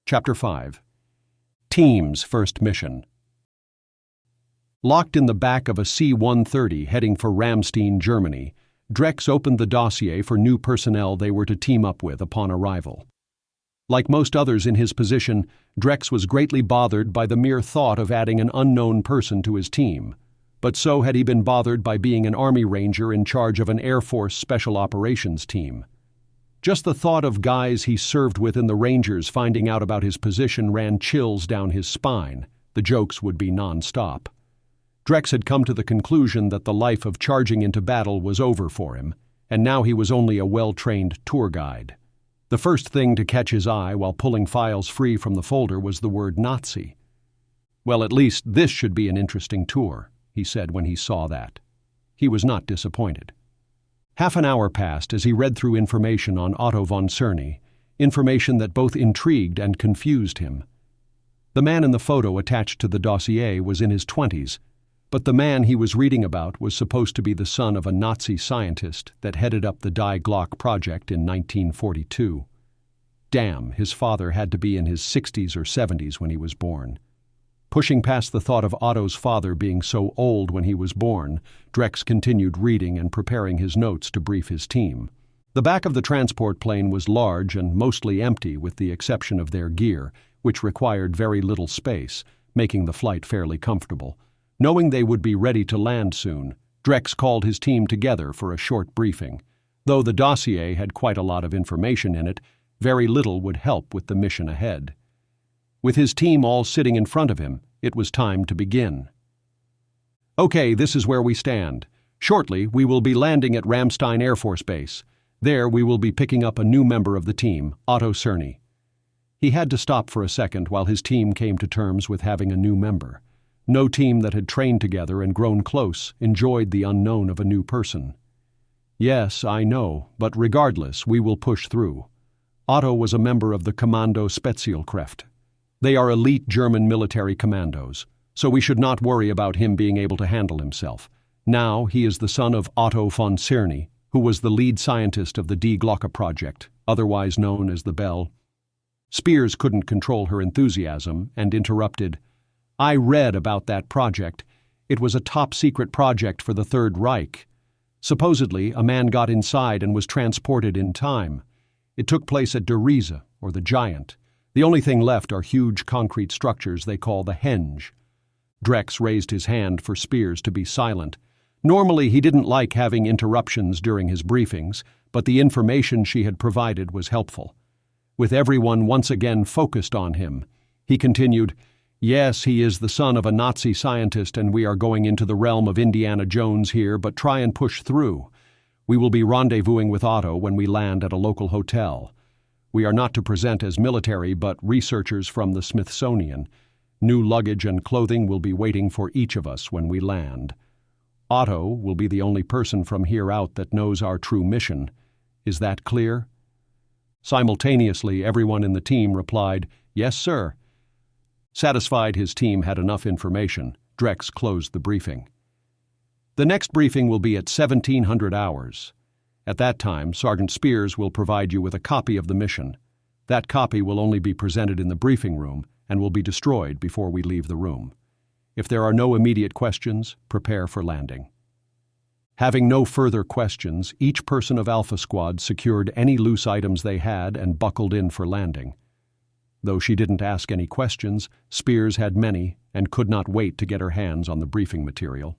Chapter 5. Team's First Mission. Locked in the back of a C-130 heading for Ramstein, Germany, Drex opened the dossier for new personnel they were to team up with upon arrival. Like most others in his position, Drex was greatly bothered by the mere thought of adding an unknown person to his team, but so had he been bothered by being an Army Ranger in charge of an Air Force Special Operations team. Just the thought of guys he served with in the Rangers finding out about his position ran chills down his spine. The jokes would be non-stop. Drex had come to the conclusion that the life of charging into battle was over for him, and now he was only a well-trained tour guide. The first thing to catch his eye while pulling files free from the folder was the word Nazi. "Well, at least this should be an interesting tour," he said when he saw that. He was not disappointed. Half an hour passed as he read through information on Otto von Czerny, information that both intrigued and confused him. The man in the photo attached to the dossier was in his 20s, but the man he was reading about was supposed to be the son of a Nazi scientist that headed up the Die Glocke project in 1942. Damn, his father had to be in his 60s or 70s when he was born. Pushing past the thought of Otto's father being so old when he was born, Drex continued reading and preparing his notes to brief his team. The back of the transport plane was large and mostly empty with the exception of their gear, which required very little space, making the flight fairly comfortable. Knowing they would be ready to land soon, Drex called his team together for a short briefing. Though the dossier had quite a lot of information in it, very little would help with the mission ahead. With his team all sitting in front of him, it was time to begin. "Okay, this is where we stand. Shortly, we will be landing at Ramstein Air Force Base. There we will be picking up a new member of the team, Otto Czerny." He had to stop for a second while his team came to terms with having a new member. No team that had trained together and grown close enjoyed the unknown of a new person. "Yes, I know, but regardless, we will push through." Otto was a member of the Kommando Spezialkräfte. They are elite German military commandos, so we should not worry about him being able to handle himself. Now he is the son of Otto von Czerny, who was the lead scientist of the Die Glocke project, otherwise known as the Bell. Spears couldn't control her enthusiasm and interrupted. "I read about that project. It was a top-secret project for the Third Reich. Supposedly, a man got inside and was transported in time. It took place at Turd-Ysseys, or the Giant. The only thing left are huge concrete structures they call the Henge." Drex raised his hand for Spears to be silent. Normally he didn't like having interruptions during his briefings, but the information she had provided was helpful. With everyone once again focused on him, he continued, "Yes, he is the son of a Nazi scientist and we are going into the realm of Indiana Jones here, but try and push through. We will be rendezvousing with Otto when we land at a local hotel. We are not to present as military, but researchers from the Smithsonian. New luggage and clothing will be waiting for each of us when we land. Otto will be the only person from here out that knows our true mission. Is that clear?" Simultaneously, everyone in the team replied, "Yes, sir." Satisfied his team had enough information, Drex closed the briefing. "The next briefing will be at 1700 hours. At that time, Sergeant Spears will provide you with a copy of the mission. That copy will only be presented in the briefing room and will be destroyed before we leave the room. If there are no immediate questions, prepare for landing." Having no further questions, each person of Alpha Squad secured any loose items they had and buckled in for landing. Though she didn't ask any questions, Spears had many and could not wait to get her hands on the briefing material.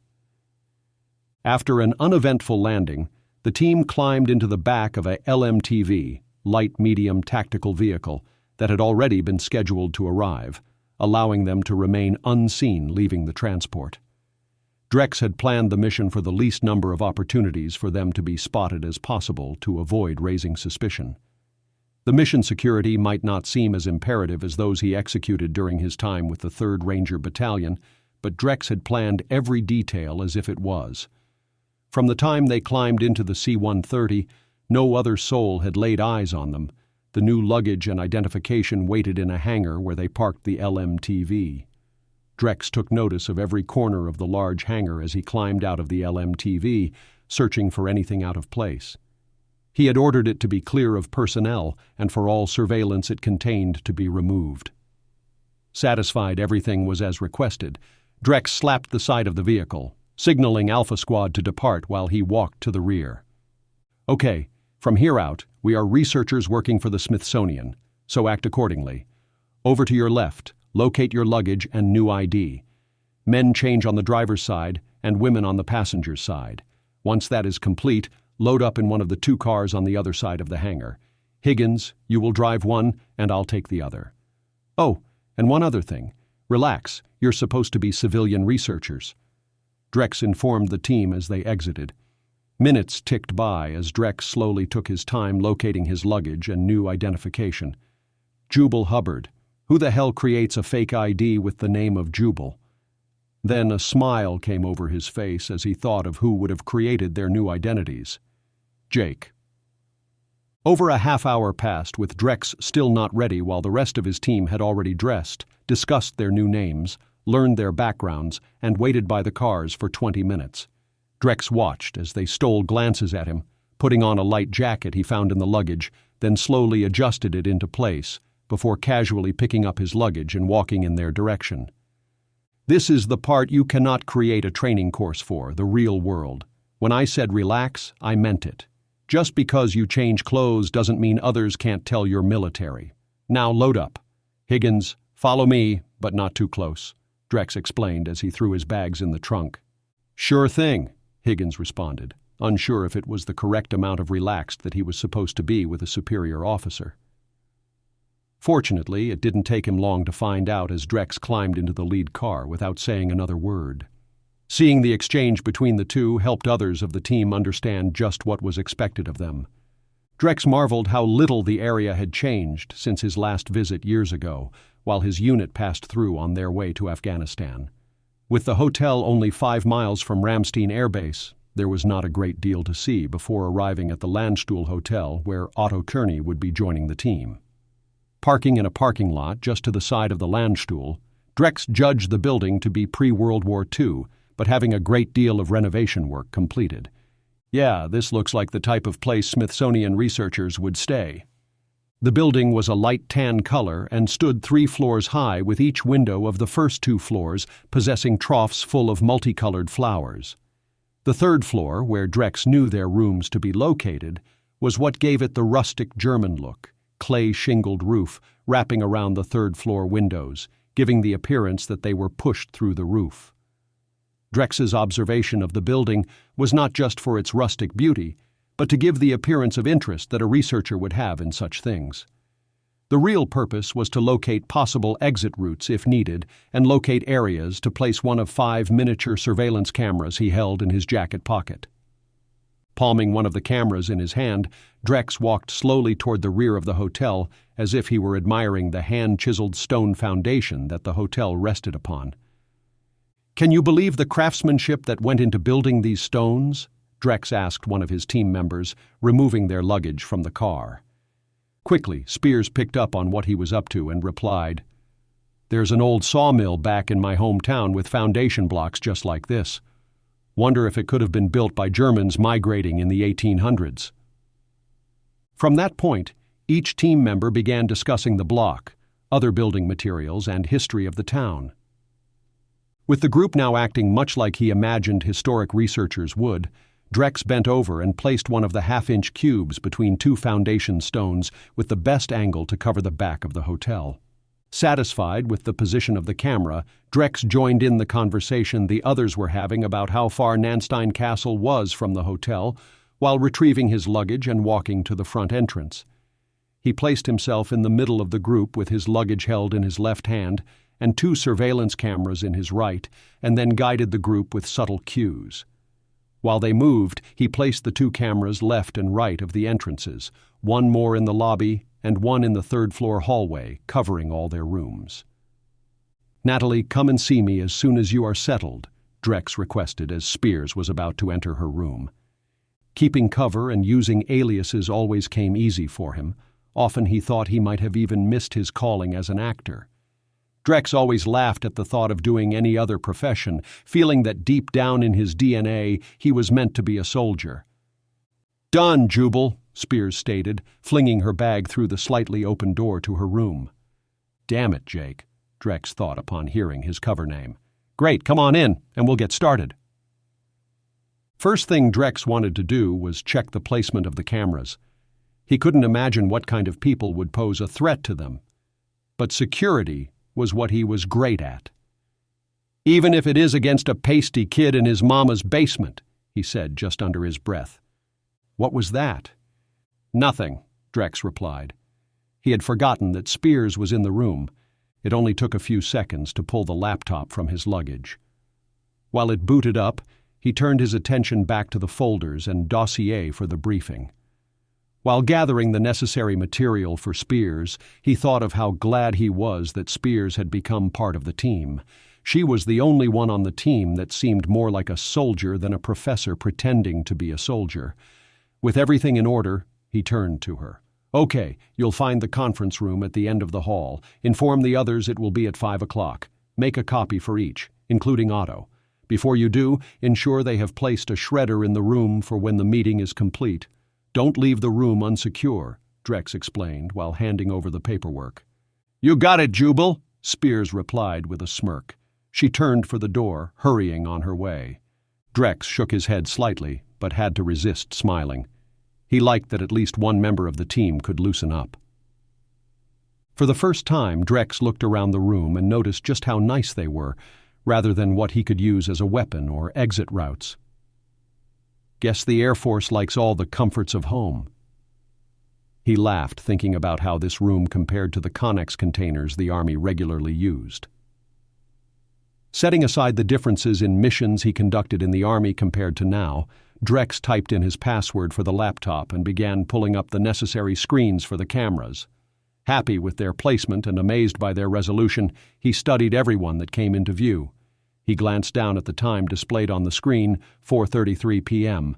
After an uneventful landing, the team climbed into the back of a LMTV, light-medium tactical vehicle, that had already been scheduled to arrive, allowing them to remain unseen leaving the transport. Drex had planned the mission for the least number of opportunities for them to be spotted as possible to avoid raising suspicion. The mission security might not seem as imperative as those he executed during his time with the 3rd Ranger Battalion, but Drex had planned every detail as if it was. From the time they climbed into the C-130, no other soul had laid eyes on them. The new luggage and identification waited in a hangar where they parked the LMTV. Drex took notice of every corner of the large hangar as he climbed out of the LMTV, searching for anything out of place. He had ordered it to be clear of personnel and for all surveillance it contained to be removed. Satisfied everything was as requested, Drex slapped the side of the vehicle, signaling Alpha Squad to depart while he walked to the rear. "Okay, from here out, we are researchers working for the Smithsonian, so act accordingly. Over to your left, locate your luggage and new ID. Men change on the driver's side and women on the passenger's side. Once that is complete, load up in one of the 2 cars on the other side of the hangar. Higgins, you will drive one and I'll take the other. Oh, and one other thing. Relax, you're supposed to be civilian researchers." Drex informed the team as they exited. Minutes ticked by as Drex slowly took his time locating his luggage and new identification. Jubal Hubbard. Who the hell creates a fake ID with the name of Jubal? Then a smile came over his face as he thought of who would have created their new identities. Jake. Over a half hour passed with Drex still not ready while the rest of his team had already dressed, discussed their new names, learned their backgrounds, and waited by the cars for 20 minutes. Drex watched as they stole glances at him, putting on a light jacket he found in the luggage, then slowly adjusted it into place, before casually picking up his luggage and walking in their direction. This is the part you cannot create a training course for, the real world. When I said relax, I meant it. Just because you change clothes doesn't mean others can't tell you're military. Now load up. Higgins, follow me, but not too close, Drex explained as he threw his bags in the trunk. Sure thing, Higgins responded, unsure if it was the correct amount of relaxed that he was supposed to be with a superior officer. Fortunately, it didn't take him long to find out as Drex climbed into the lead car without saying another word. Seeing the exchange between the two helped others of the team understand just what was expected of them. Drex marveled how little the area had changed since his last visit years ago, while his unit passed through on their way to Afghanistan. With the hotel only 5 miles from Ramstein Air Base, there was not a great deal to see before arriving at the Landstuhl Hotel where Otto Kearney would be joining the team. Parking in a parking lot just to the side of the Landstuhl, Drex judged the building to be pre-World War II, but having a great deal of renovation work completed. Yeah, this looks like the type of place Smithsonian researchers would stay. The building was a light tan color and stood 3 floors high, with each window of the first 2 floors possessing troughs full of multicolored flowers. The 3rd floor, where Drex knew their rooms to be located, was what gave it the rustic German look, clay-shingled roof wrapping around the 3rd floor windows, giving the appearance that they were pushed through the roof. Drex's observation of the building was not just for its rustic beauty, but to give the appearance of interest that a researcher would have in such things. The real purpose was to locate possible exit routes if needed and locate areas to place one of 5 miniature surveillance cameras he held in his jacket pocket. Palming one of the cameras in his hand, Drex walked slowly toward the rear of the hotel as if he were admiring the hand-chiseled stone foundation that the hotel rested upon. "Can you believe the craftsmanship that went into building these stones?" Drex asked one of his team members, removing their luggage from the car. Quickly, Spears picked up on what he was up to and replied, "There's an old sawmill back in my hometown with foundation blocks just like this. Wonder if it could have been built by Germans migrating in the 1800s. From that point, each team member began discussing the block, other building materials, and history of the town. With the group now acting much like he imagined historic researchers would, Drex bent over and placed one of the half-inch cubes between 2 foundation stones with the best angle to cover the back of the hotel. Satisfied with the position of the camera, Drex joined in the conversation the others were having about how far Nanstein Castle was from the hotel, while retrieving his luggage and walking to the front entrance. He placed himself in the middle of the group with his luggage held in his left hand and 2 surveillance cameras in his right, and then guided the group with subtle cues. While they moved, he placed the 2 cameras left and right of the entrances, one more in the lobby and one in the 3rd floor hallway, covering all their rooms. "Natalie, come and see me as soon as you are settled," Drex requested as Spears was about to enter her room. Keeping cover and using aliases always came easy for him. Often he thought he might have even missed his calling as an actor. Drex always laughed at the thought of doing any other profession, feeling that deep down in his DNA he was meant to be a soldier. "Done, Jubal," Spears stated, flinging her bag through the slightly open door to her room. "Damn it, Jake," Drex thought upon hearing his cover name. "Great, come on in, and we'll get started." First thing Drex wanted to do was check the placement of the cameras. He couldn't imagine what kind of people would pose a threat to them. But security was what he was great at. "Even if it is against a pasty kid in his mama's basement," he said just under his breath. "What was that?" "Nothing," Drex replied. He had forgotten that Spears was in the room. It only took a few seconds to pull the laptop from his luggage. While it booted up, he turned his attention back to the folders and dossier for the briefing. While gathering the necessary material for Spears, he thought of how glad he was that Spears had become part of the team. She was the only one on the team that seemed more like a soldier than a professor pretending to be a soldier. With everything in order, he turned to her. "Okay, you'll find the conference room at the end of the hall. Inform the others it will be at 5 o'clock. Make a copy for each, including Otto. Before you do, ensure they have placed a shredder in the room for when the meeting is complete. Don't leave the room unsecure," Drex explained while handing over the paperwork. "You got it, Jubal," Spears replied with a smirk. She turned for the door, hurrying on her way. Drex shook his head slightly, but had to resist smiling. He liked that at least one member of the team could loosen up. For the first time, Drex looked around the room and noticed just how nice they were, rather than what he could use as a weapon or exit routes. "Guess the Air Force likes all the comforts of home." He laughed, thinking about how this room compared to the Connex containers the Army regularly used. Setting aside the differences in missions he conducted in the Army compared to now, Drex typed in his password for the laptop and began pulling up the necessary screens for the cameras. Happy with their placement and amazed by their resolution, he studied everyone that came into view. He glanced down at the time displayed on the screen, 4:33 p.m.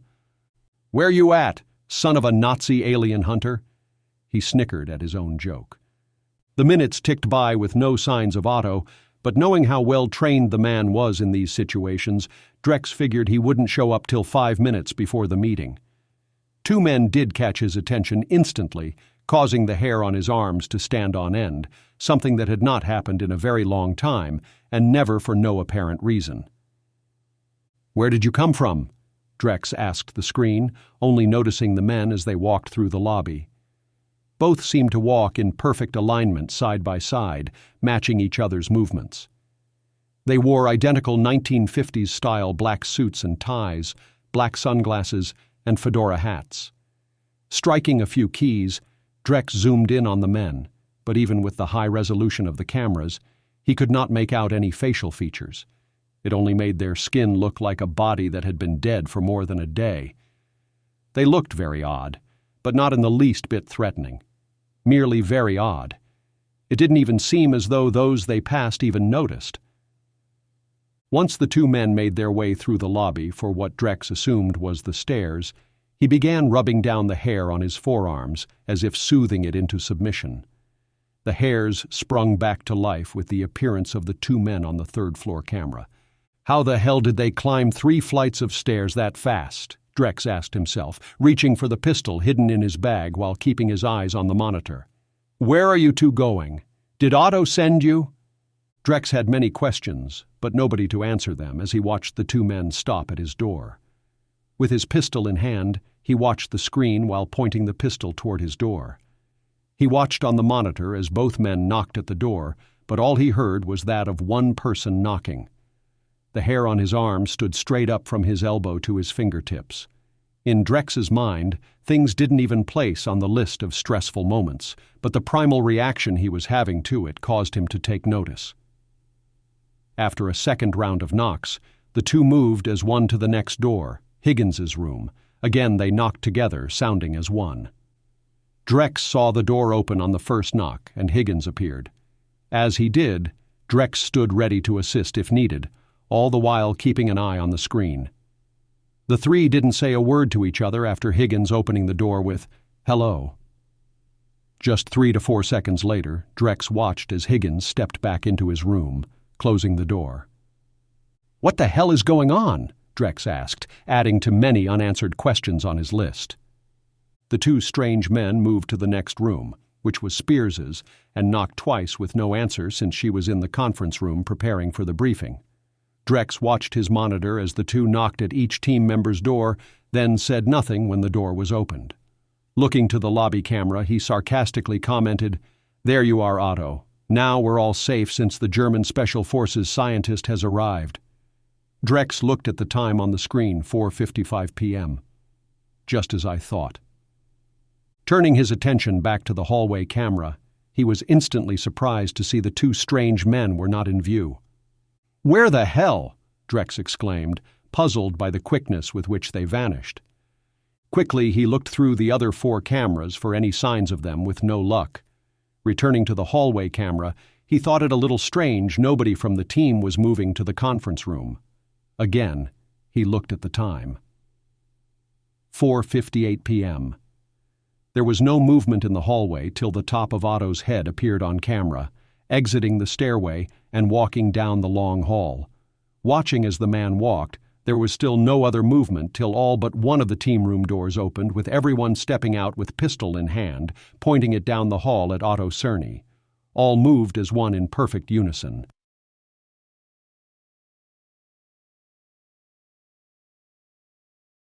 "Where you at, son of a Nazi alien hunter?" He snickered at his own joke. The minutes ticked by with no signs of Otto, but knowing how well-trained the man was in these situations, Drex figured he wouldn't show up till 5 minutes before the meeting. Two men did catch his attention instantly, causing the hair on his arms to stand on end, something that had not happened in a very long time, and never for no apparent reason. "Where did you come from?" Drex asked the screen, only noticing the men as they walked through the lobby. Both seemed to walk in perfect alignment side by side, matching each other's movements. They wore identical 1950s-style black suits and ties, black sunglasses, and fedora hats. Striking a few keys, Drex zoomed in on the men, but even with the high resolution of the cameras, he could not make out any facial features. It only made their skin look like a body that had been dead for more than a day. They looked very odd, but not in the least bit threatening. Merely very odd. It didn't even seem as though those they passed even noticed. Once the two men made their way through the lobby for what Drex assumed was the stairs, he began rubbing down the hair on his forearms as if soothing it into submission. The hairs sprung back to life with the appearance of the two men on the third-floor camera. How the hell did they climb 3 flights of stairs that fast? Drex asked himself, reaching for the pistol hidden in his bag while keeping his eyes on the monitor. "Where are you two going? Did Otto send you?" Drex had many questions, but nobody to answer them as he watched the two men stop at his door. With his pistol in hand, he watched the screen while pointing the pistol toward his door. He watched on the monitor as both men knocked at the door, but all he heard was that of one person knocking. The hair on his arm stood straight up from his elbow to his fingertips. In Drex's mind, things didn't even place on the list of stressful moments, but the primal reaction he was having to it caused him to take notice. After a second round of knocks, the two moved as one to the next door, Higgins's room. Again they knocked together, sounding as one. Drex saw the door open on the first knock, and Higgins appeared. As he did, Drex stood ready to assist if needed, all the while keeping an eye on the screen. The three didn't say a word to each other after Higgins opening the door with, "Hello." Just 3 to 4 seconds later, Drex watched as Higgins stepped back into his room, closing the door. "What the hell is going on?" Drex asked, adding to many unanswered questions on his list. The two strange men moved to the next room, which was Spears's, and knocked twice with no answer since she was in the conference room preparing for the briefing. Drex watched his monitor as the two knocked at each team member's door, then said nothing when the door was opened. Looking to the lobby camera, he sarcastically commented, "There you are, Otto. Now we're all safe since the German Special Forces scientist has arrived." Drex looked at the time on the screen, 4:55 p.m. Just as I thought. Turning his attention back to the hallway camera, he was instantly surprised to see the two strange men were not in view. "Where the hell?" Drex exclaimed, puzzled by the quickness with which they vanished. Quickly he looked through the other 4 cameras for any signs of them with no luck. Returning to the hallway camera, he thought it a little strange nobody from the team was moving to the conference room. Again, he looked at the time. 4:58 p.m. There was no movement in the hallway till the top of Otto's head appeared on camera, exiting the stairway and walking down the long hall. Watching as the man walked, there was still no other movement till all but one of the team room doors opened, with everyone stepping out with pistol in hand, pointing it down the hall at Otto Cerny. All moved as one in perfect unison.